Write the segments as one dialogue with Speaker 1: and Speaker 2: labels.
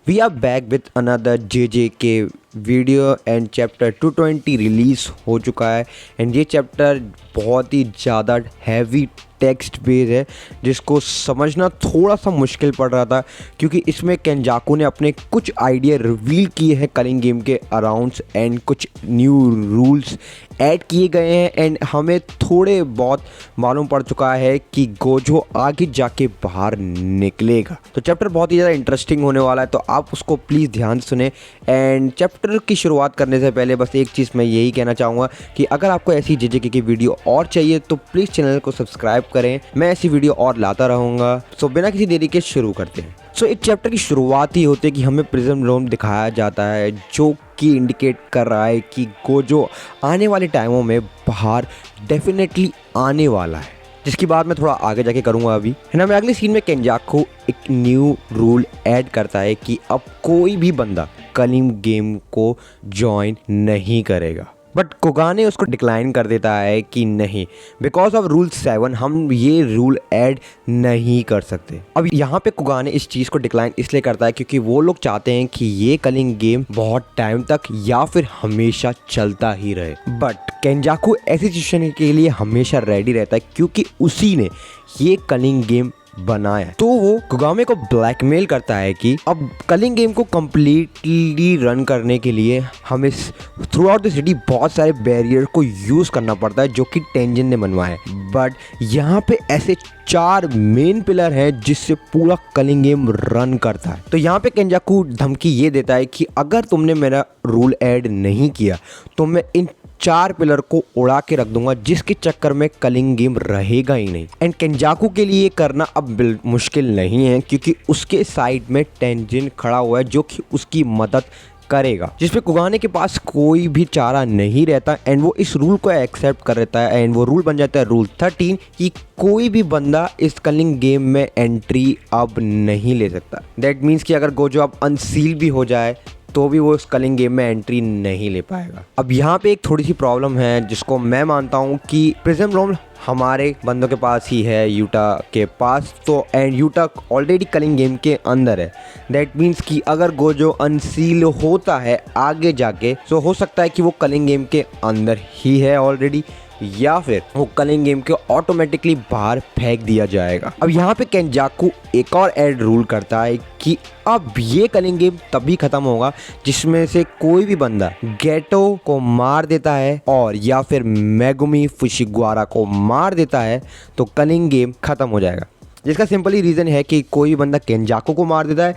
Speaker 1: We are back with another JJK video and chapter 220 release हो चुका है। And ये चैप्टर बहुत ही ज़्यादा हैवी टेक्स्ट बेस है जिसको समझना थोड़ा सा मुश्किल पड़ रहा था, क्योंकि इसमें केंजाकू ने अपने कुछ आइडिया रिवील किए हैं कलिंग गेम के अराउंड्स एंड कुछ न्यू रूल्स ऐड किए गए हैं। एंड हमें थोड़े बहुत मालूम पड़ चुका है कि गोजो आगे जाके बाहर निकलेगा। तो चैप्टर बहुत ही ज़्यादा इंटरेस्टिंग होने वाला है, तो आप उसको प्लीज़ ध्यान से सुने। एंड चैप्टर की शुरुआत करने से पहले बस एक चीज़ मैं यही कहना चाहूँगा कि अगर आपको ऐसी JJK की वीडियो और चाहिए तो प्लीज़ चैनल को सब्सक्राइब करें, मैं ऐसी वीडियो और लाता रहूँगा। सो बिना किसी देरी के शुरू करते हैं। सो इस चैप्टर की शुरुआत ही होती है कि हमें प्रिज्म रूम दिखाया जाता है जो कि इंडिकेट कर रहा है कि गोजो आने वाले टाइमों में बाहर डेफिनेटली आने वाला है, जिसकी बात मैं थोड़ा आगे जाके करूँगा अभी। है ना, मैं अगली सीन में केंजाकू एक न्यू रूल ऐड करता है कि अब कोई भी बंदा कलिंग गेम को ज्वाइन नहीं करेगा। बट कुगाने उसको डिक्लाइन कर देता है कि नहीं, बिकॉज ऑफ रूल 7 हम ये रूल ऐड नहीं कर सकते। अब यहाँ पे कुगाने इस चीज़ को डिक्लाइन इसलिए करता है क्योंकि वो लोग चाहते हैं कि ये कलिंग गेम बहुत टाइम तक या फिर हमेशा चलता ही रहे। बट केंजाकू ऐसी सिचुएशन के लिए हमेशा रेडी रहता है क्योंकि उसी ने ये कलिंग गेम बनाया। तो वो कुगामे को ब्लैकमेल करता है कि अब कलिंग गेम को कंप्लीटली रन करने के लिए हमें थ्रू आउट द सिटी बहुत सारे बैरियर को यूज करना पड़ता है जो कि टेंजन ने बनवाया है। बट यहाँ पे ऐसे 4 मेन पिलर हैं जिससे पूरा कलिंग गेम रन करता है। तो यहाँ पे केंजाकू धमकी ये देता है कि अगर तुमने मेरा रूल ऐड नहीं किया तो मैं इन 4 पिलर को उड़ा के रख दूंगा, जिसके चक्कर में कलिंग गेम रहेगा ही नहीं। एंड केंजाकू के लिए करना अब मुश्किल नहीं है क्योंकि उसके साइड में टेंजिन खड़ा हुआ है जो कि उसकी मदद करेगा, जिसपे कुगाने के पास कोई भी चारा नहीं रहता। एंड वो इस रूल को एक्सेप्ट कर लेता है एंड वो रूल बन जाता है रूल 13 कि कोई भी बंदा इस कलिंग गेम में एंट्री अब नहीं ले सकता। दैट मीन्स कि अगर गोजो अब अनसील भी हो जाए तो भी वो इस कलिंग गेम में एंट्री नहीं ले पाएगा। अब यहाँ पे एक थोड़ी सी प्रॉब्लम है जिसको मैं मानता हूँ कि प्रिज्म रूम हमारे बंदों के पास ही है, यूटा के पास। तो and Yuta already culling game के अंदर है। दैट मीन्स कि अगर गोजो अनसील होता है आगे जाके तो हो सकता है कि वो कलिंग गेम के अंदर ही है ऑलरेडी, या फिर वो कलिंग गेम के ऑटोमेटिकली बाहर फेंक दिया जाएगा। अब यहाँ पे केंजाकू एक और ऐड रूल करता है कि अब ये कलिंग गेम तभी खत्म होगा जिसमें से कोई भी बंदा गेटो को मार देता है और या फिर मेगुमी फुशिगवारा को मार देता है तो कलिंग गेम खत्म हो जाएगा। जिसका सिंपली रीज़न है कि कोई बंदा केंजाकू को मार देता है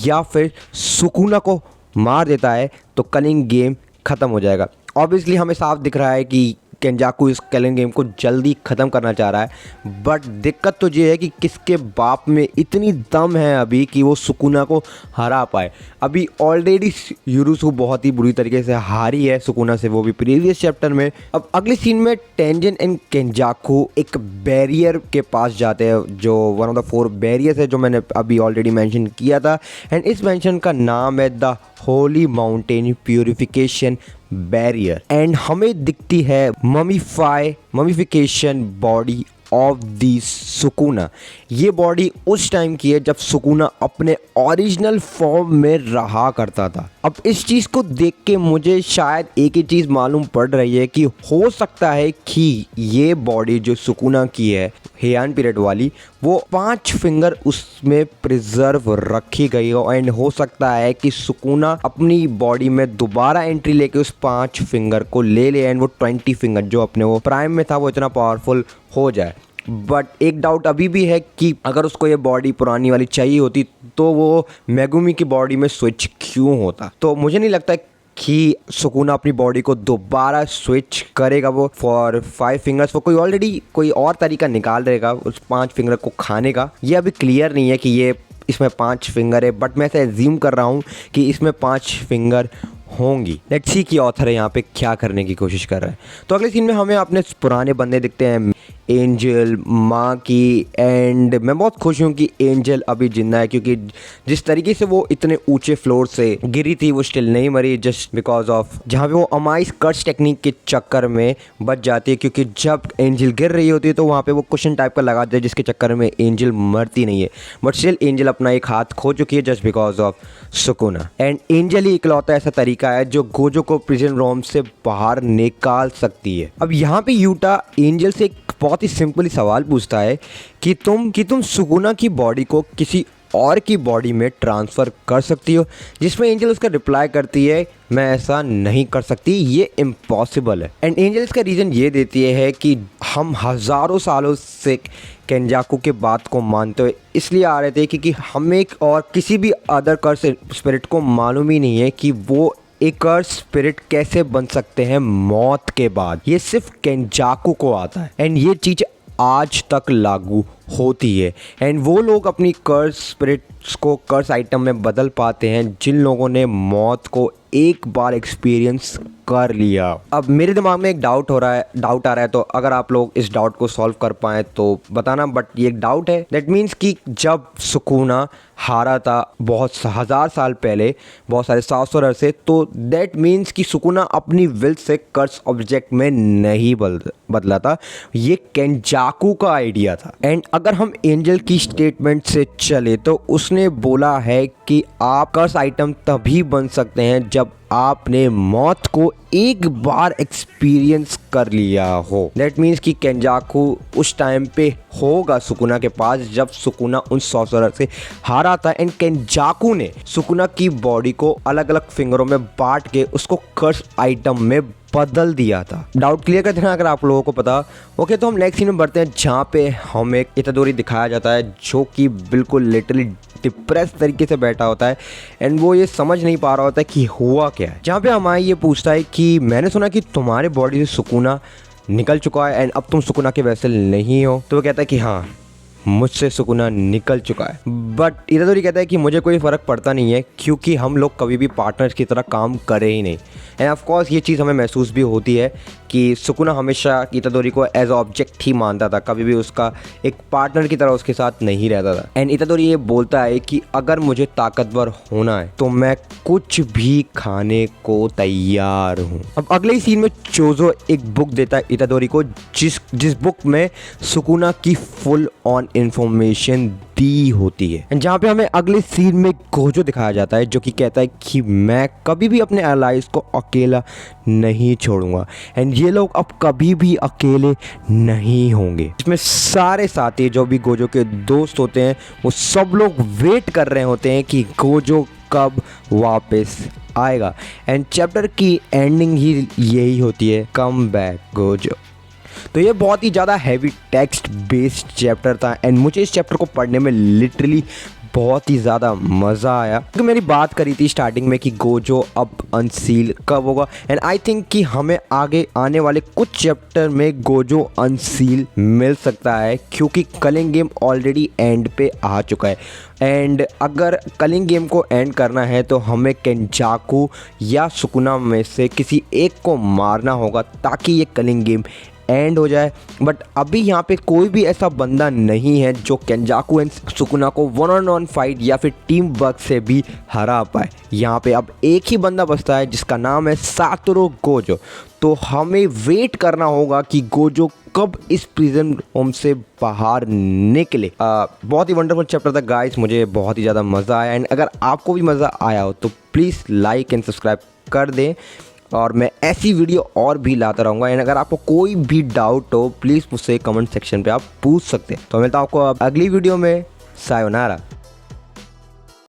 Speaker 1: या फिर सुकुना को मार देता है तो कलिंग गेम खत्म हो जाएगा। ऑब्वियसली हमें साफ दिख रहा है कि केंजाकू इस कलिंग गेम को जल्दी ख़त्म करना चाह रहा है। बट दिक्कत तो ये है कि किसके बाप में इतनी दम है अभी कि वो सुकुना को हरा पाए। अभी ऑलरेडी यूरुसु बहुत ही बुरी तरीके से हारी है सुकुना से, वो भी प्रीवियस चैप्टर में। अब अगले सीन में टेंजन एंड केंजाकू एक बैरियर के पास जाते हैं जो वन ऑफ द 4 बैरियर्स है जो मैंने अभी ऑलरेडी मेंशन किया था। एंड इस मेंशन का नाम है the holy mountain purification barrier. And हमें दिखती है mummification body of the Sukuna. ये बॉडी उस टाइम की है जब सुकुना अपने ओरिजिनल फॉर्म में रहा करता था। अब इस चीज़ को देख के मुझे शायद एक ही चीज़ मालूम पड़ रही है कि हो सकता है कि ये बॉडी जो सुकुना की है हेयान पीरियड वाली, वो 5 फिंगर उसमें प्रिजर्व रखी गई हो। एंड हो सकता है कि सुकुना अपनी बॉडी में दोबारा एंट्री लेके उस 5 फिंगर को ले ले एंड वो 20 फिंगर जो अपने वो प्राइम में था वो इतना पावरफुल हो जाए। बट एक डाउट अभी भी है कि अगर उसको ये बॉडी पुरानी वाली चाहिए होती तो वो मेगुमी की बॉडी में स्विच क्यों होता। तो मुझे नहीं लगता कि सुकुना अपनी बॉडी को दोबारा स्विच करेगा वो फॉर 5 फिंगर्स। वो कोई और तरीका निकाल रहेगा उस 5 फिंगर को खाने का। ये अभी क्लियर नहीं है कि ये इसमें 5 फिंगर है, बट मैं ऐसे एज्यूम कर रहा हूँ कि इसमें 5 फिंगर होंगी। लेट्स सी कि ऑथर यहाँ पे क्या करने की कोशिश कर रहा है। तो अगले सीन में हमें अपने पुराने बंदे दिखते हैं एंजल, माँ की, एंड मैं बहुत खुश हूँ कि एंजल अभी जिंदा है, क्योंकि जिस तरीके से वो इतने ऊंचे फ्लोर से गिरी थी वो स्टिल नहीं मरी, जस्ट बिकॉज ऑफ जहाँ पे वो अमाइस कर्स टेक्निक के चक्कर में बच जाती है, क्योंकि जब एंजल गिर रही होती है तो वहाँ पे वो क्वेश्चन टाइप का लगा देते हैं जिसके चक्कर में एंजल मरती नहीं है, बट स्टिल एंजल अपना एक हाथ खो चुकी है just because of Sukuna. And Angel ही इकलौता ऐसा तरीका है जो गोजो को प्रिजन रोम से बाहर निकाल सकती है। अब यहाँ पे यूटा एंजल से एक बहुत ही सिंपली सवाल पूछता है कि तुम सुकुना की बॉडी को किसी और की बॉडी में ट्रांसफ़र कर सकती हो, जिसमें एंजल उसका रिप्लाई करती है मैं ऐसा नहीं कर सकती, ये इम्पॉसिबल है। एंड एंजल इसका रीज़न ये देती है कि हम हज़ारों सालों से केंजाकू के बात को मानते हुए इसलिए आ रहे थे क्योंकि हमें और किसी भी अदर कर्स स्पिरिट को मालूम ही नहीं है कि वो एक कर्स स्पिरिट कैसे बन सकते हैं मौत के बाद। ये सिर्फ केंजाकू को आता है एंड ये चीज़ आज तक लागू होती है। एंड वो लोग अपनी कर्स स्पिरिट्स को कर्स आइटम में बदल पाते हैं जिन लोगों ने मौत को एक बार एक्सपीरियंस कर लिया। अब मेरे दिमाग में एक डाउट आ रहा है, तो अगर आप लोग इस डाउट को सॉल्व कर पाएँ तो बताना, बट ये एक डाउट है। दैट मीन्स कि जब सुकुना हारा था बहुत हज़ार साल पहले, बहुत सारे 700 ईयर से, तो दैट मीन्स कि सुकुना अपनी विल से कर्स ऑब्जेक्ट में नहीं बदला था, ये केंजाकू का आइडिया था। एंड अगर हम एंजल की स्टेटमेंट से चले तो उसने बोला है कि आप कर्स आइटम तभी बन सकते हैं जब आपने मौत को एक बार एक्सपीरियंस कर लिया हो। दैट मीन्स कि केंजाकू उस टाइम पे होगा सुकुना के पास जब सुकुना उन सॉर्सरर से हारा था, एंड केंजाकू ने सुकुना की बॉडी को अलग अलग फिंगरों में बांट के उसको कर्स आइटम में बदल दिया था। डाउट क्लियर कर देना अगर आप लोगों को पता। ओके, तो हम नेक्स्ट सीन में बढ़ते हैं जहाँ पे हमें इतादोरी दिखाया जाता है जो कि बिल्कुल लिटरली डिप्रेस तरीके से बैठा होता है एंड वो ये समझ नहीं पा रहा होता है कि हुआ क्या है। जहाँ पे हमारे ये पूछता है कि मैंने सुना कि तुम्हारे बॉडी से सुकुना निकल चुका है एंड अब तुम सुकुना के वेसल नहीं हो। तो वो कहता है कि हाँ, मुझसे सुकुना निकल चुका है, बट इतादोरी कहता है कि मुझे कोई फ़र्क पड़ता नहीं है क्योंकि हम लोग कभी भी पार्टनर्स की तरह काम करे ही नहीं। एंड ऑफ कोर्स ये चीज़ हमें महसूस भी होती है कि सुकुना हमेशा इतादोरी को एज ऑब्जेक्ट ही मानता था, कभी भी उसका एक पार्टनर की तरह उसके साथ नहीं रहता था। एंड इतादोरी ये बोलता है कि अगर मुझे ताकतवर होना है तो मैं कुछ भी खाने को तैयार हूँ। अब अगले ही सीन में चोजो एक बुक देता है इतादोरी को जिस बुक में सुकुना की फुल ऑन इंफॉर्मेशन दी होती है। जहाँ पे हमें अगले सीन में गोजो दिखाया जाता है जो कि कहता है कि मैं कभी भी अपने एलाइज को अकेला नहीं छोड़ूंगा एंड ये लोग अब कभी भी अकेले नहीं होंगे। इसमें सारे साथी जो भी गोजो के दोस्त होते हैं वो सब लोग वेट कर रहे होते हैं कि गोजो कब वापस आएगा। एंड चैप्टर की एंडिंग ही यही होती है, कम बैक गोजो। तो ये बहुत ही ज़्यादा हैवी टेक्स्ट बेस्ड चैप्टर था एंड मुझे इस चैप्टर को पढ़ने में लिटरली बहुत ही ज़्यादा मज़ा आया। क्योंकि मैंने बात करी थी स्टार्टिंग में कि गोजो अब अनसील कब होगा, एंड आई थिंक कि हमें आगे आने वाले कुछ चैप्टर में गोजो अनसील मिल सकता है क्योंकि कलिंग गेम ऑलरेडी एंड पे आ चुका है। एंड अगर कलिंग गेम को एंड करना है तो हमें केंजाकू या सुकुना में से किसी एक को मारना होगा ताकि ये कलिंग गेम एंड हो जाए। बट अभी यहाँ पे कोई भी ऐसा बंदा नहीं है जो केंजाकू एंड सुकुना को 1-on-1 फाइट या फिर टीम वर्क से भी हरा पाए। यहाँ पे अब एक ही बंदा बचता है जिसका नाम है सातोरू गोजो। तो हमें वेट करना होगा कि गोजो कब इस प्रिजन होम से बाहर निकले। बहुत ही वंडरफुल चैप्टर था गाइस, मुझे बहुत ही ज़्यादा मज़ा आया। एंड अगर आपको भी मज़ा आया हो तो प्लीज़ लाइक एंड सब्सक्राइब कर दें और मैं ऐसी वीडियो और भी लाता रहूँगा। एंड अगर आपको कोई भी डाउट हो प्लीज़ मुझसे कमेंट सेक्शन पे आप पूछ सकते हैं। तो मिलता हूँ आपको अब अगली वीडियो में। सायोनारा।